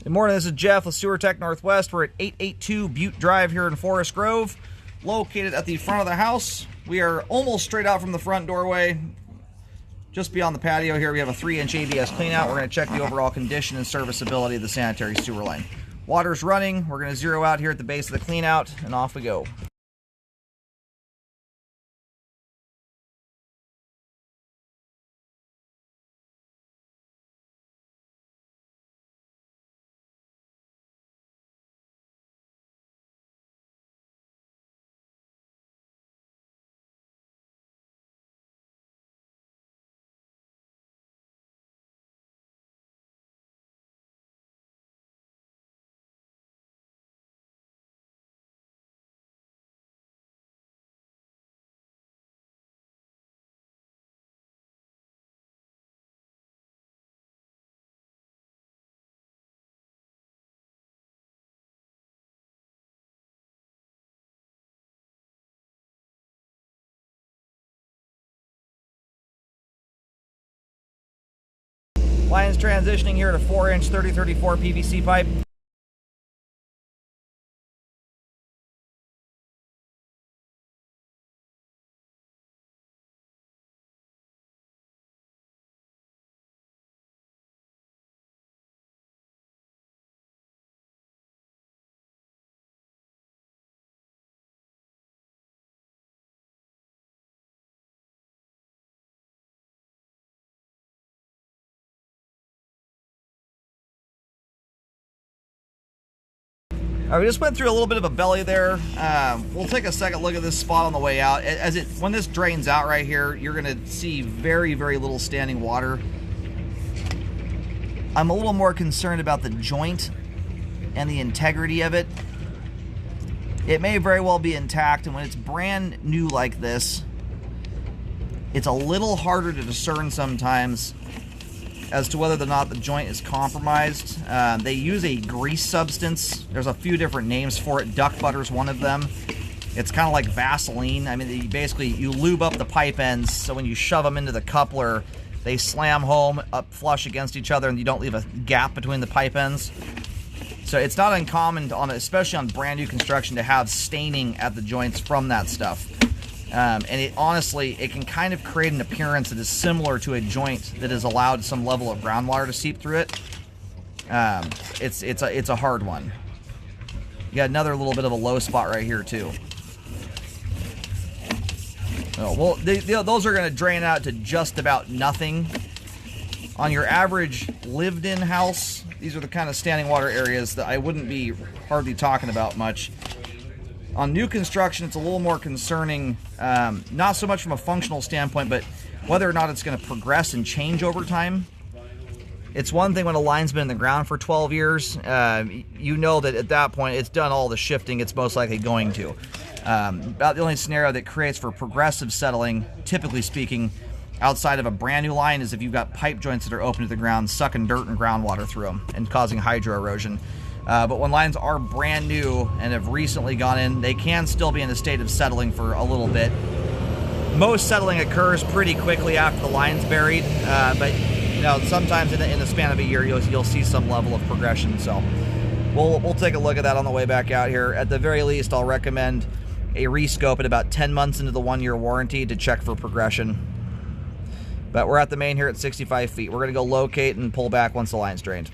Good morning, this is Jeff with Sewer Tech Northwest. We're at 882 Butte Drive here in Forest Grove, located at the front of the house. We are almost straight out from the front doorway. Just beyond the patio here, we have a 3-inch ABS cleanout. We're going to check the overall condition and serviceability of the sanitary sewer line. Water's running. We're going to zero out here at the base of the cleanout, and off we go. Line's transitioning here to 4-inch 3034 PVC pipe. All right, we just went through a little bit of a belly there. We'll take a second look at this spot on the way out. When this drains out right here, you're going to see very, very little standing water. I'm a little more concerned about the joint and the integrity of it. It may very well be intact, and when it's brand new like this, it's a little harder to discern sometimes as to whether or not the joint is compromised. They use a grease substance. There's a few different names for it. Duck butter is one of them. It's kind of like Vaseline. I mean, you lube up the pipe ends, so when you shove them into the coupler, they slam home up flush against each other, and you don't leave a gap between the pipe ends. So it's not uncommon, especially on brand new construction, to have staining at the joints from that stuff. And honestly, it can kind of create an appearance that is similar to a joint that has allowed some level of groundwater to seep through it. It's a hard one. You got another little bit of a low spot right here too. Oh, well, those are going to drain out to just about nothing. On your average lived-in house, these are the kind of standing water areas that I wouldn't be hardly talking about much. On new construction, it's a little more concerning, not so much from a functional standpoint, but whether or not it's going to progress and change over time. It's one thing when a line's been in the ground for 12 years. You know that at that point, it's done all the shifting it's most likely going to. About the only scenario that creates for progressive settling, typically speaking, outside of a brand new line, is if you've got pipe joints that are open to the ground, sucking dirt and groundwater through them and causing hydro erosion. But when lines are brand new and have recently gone in, they can still be in a state of settling for a little bit. Most settling occurs pretty quickly after the line's buried, but sometimes in the span of a year, you'll see some level of progression. So we'll take a look at that on the way back out here. At the very least, I'll recommend a rescope at about 10 months into the 1-year warranty to check for progression. But we're at the main here at 65 feet. We're going to go locate and pull back once the line's drained.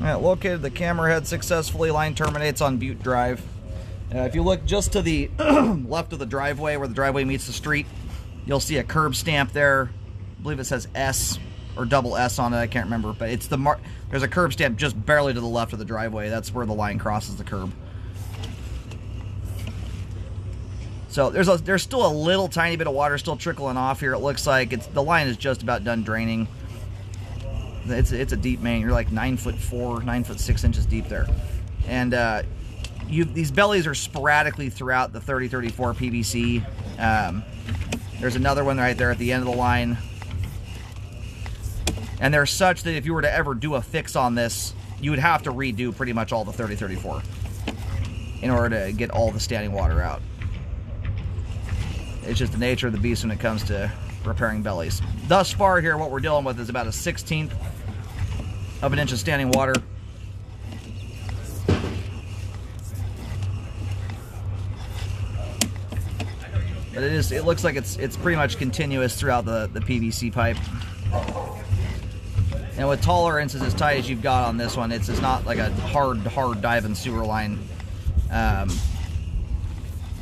All right, located the camera head successfully. Line terminates on Butte Drive. If you look just to the left of the driveway, where the driveway meets the street, you'll see a curb stamp there. I believe it says S or double S on it. I can't remember, but it's there's a curb stamp just barely to the left of the driveway. That's where the line crosses the curb. So there's still a little tiny bit of water still trickling off here. It looks like the line is just about done draining. It's a deep main. You're like 9'4", 9'6" deep there, and these bellies are sporadically throughout the 3034 PVC. There's another one right there at the end of the line, and they're such that if you were to ever do a fix on this, you would have to redo pretty much all the 3034 in order to get all the standing water out. It's just the nature of the beast when it comes to repairing bellies. Thus far here, what we're dealing with is about a 1/16 of an inch of standing water. But it looks like it's pretty much continuous throughout the PVC pipe. And with tolerances as tight as you've got on this one, it's not like a hard diving sewer line.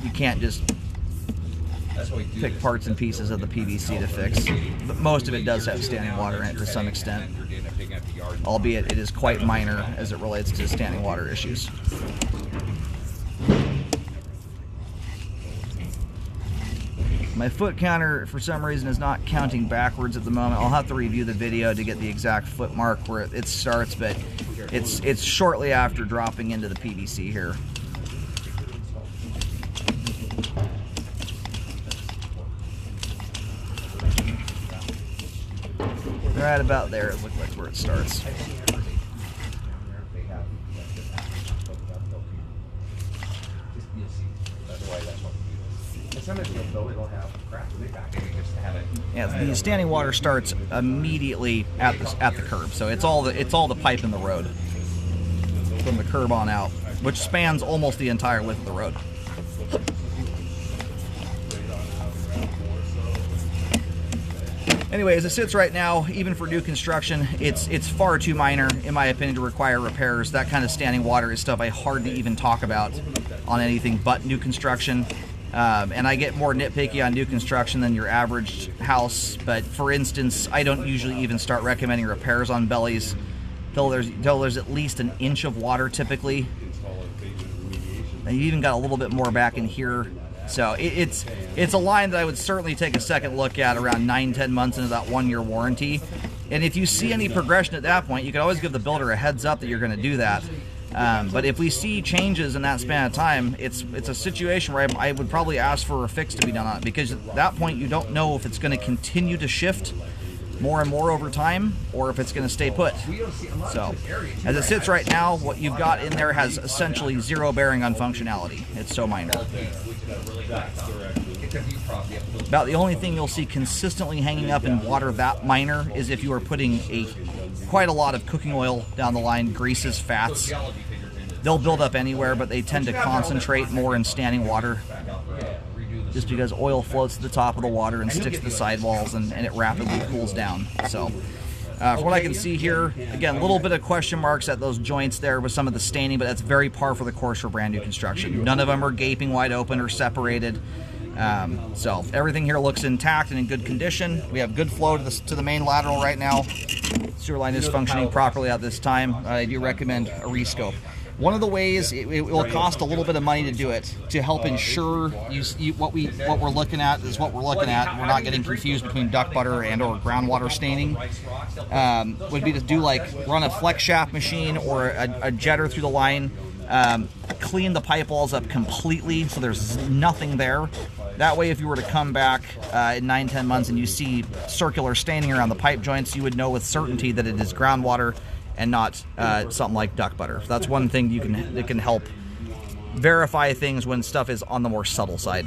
You can't just pick parts and pieces of the PVC to fix. But most of it does have standing water in it to some extent, albeit it is quite minor as it relates to standing water issues. My foot counter, for some reason, is not counting backwards at the moment. I'll have to review the video to get the exact foot mark where it starts, but it's shortly after dropping into the PVC here. Right about there, it looks like where it starts. Yeah, the standing water starts immediately at the curb, so it's all the pipe in the road from the curb on out, which spans almost the entire width of the road. Anyway, as it sits right now, even for new construction, it's far too minor, in my opinion, to require repairs. That kind of standing water is stuff I hardly even talk about on anything but new construction. And I get more nitpicky on new construction than your average house. But for instance, I don't usually even start recommending repairs on bellies till there's at least an inch of water typically. And you even got a little bit more back in here. So it's a line that I would certainly take a second look at around 9-10 months into that 1-year warranty. And if you see any progression at that point, you can always give the builder a heads up that you're going to do that. But if we see changes in that span of time, it's a situation where I would probably ask for a fix to be done on it, because at that point you don't know if it's going to continue to shift more and more over time or if it's going to stay put. So as it sits right now, what you've got in there has essentially zero bearing on functionality. It's so minor. About the only thing you'll see consistently hanging up in water that minor is if you are putting quite a lot of cooking oil down the line, greases, fats. They'll build up anywhere, but they tend to concentrate more in standing water, just because oil floats to the top of the water and sticks to the sidewalls, and it rapidly cools down. So from what I can see here, again, a little bit of question marks at those joints there with some of the staining, but that's very par for the course for brand new construction. None of them are gaping wide open or separated. So everything here looks intact and in good condition. We have good flow to the main lateral right now. Sewer line is functioning properly at this time. I do recommend a rescope. One of the ways it will cost a little bit of money to do it, to help ensure what we're looking at is what we're looking at. We're not getting confused between duck butter and or groundwater staining. Would be to do run a flex shaft machine or a jetter through the line, clean the pipe walls up completely so there's nothing there. That way, if you were to come back in 9-10 months and you see circular staining around the pipe joints, you would know with certainty that it is groundwater and not something like duck butter. That's one thing that can help verify things when stuff is on the more subtle side.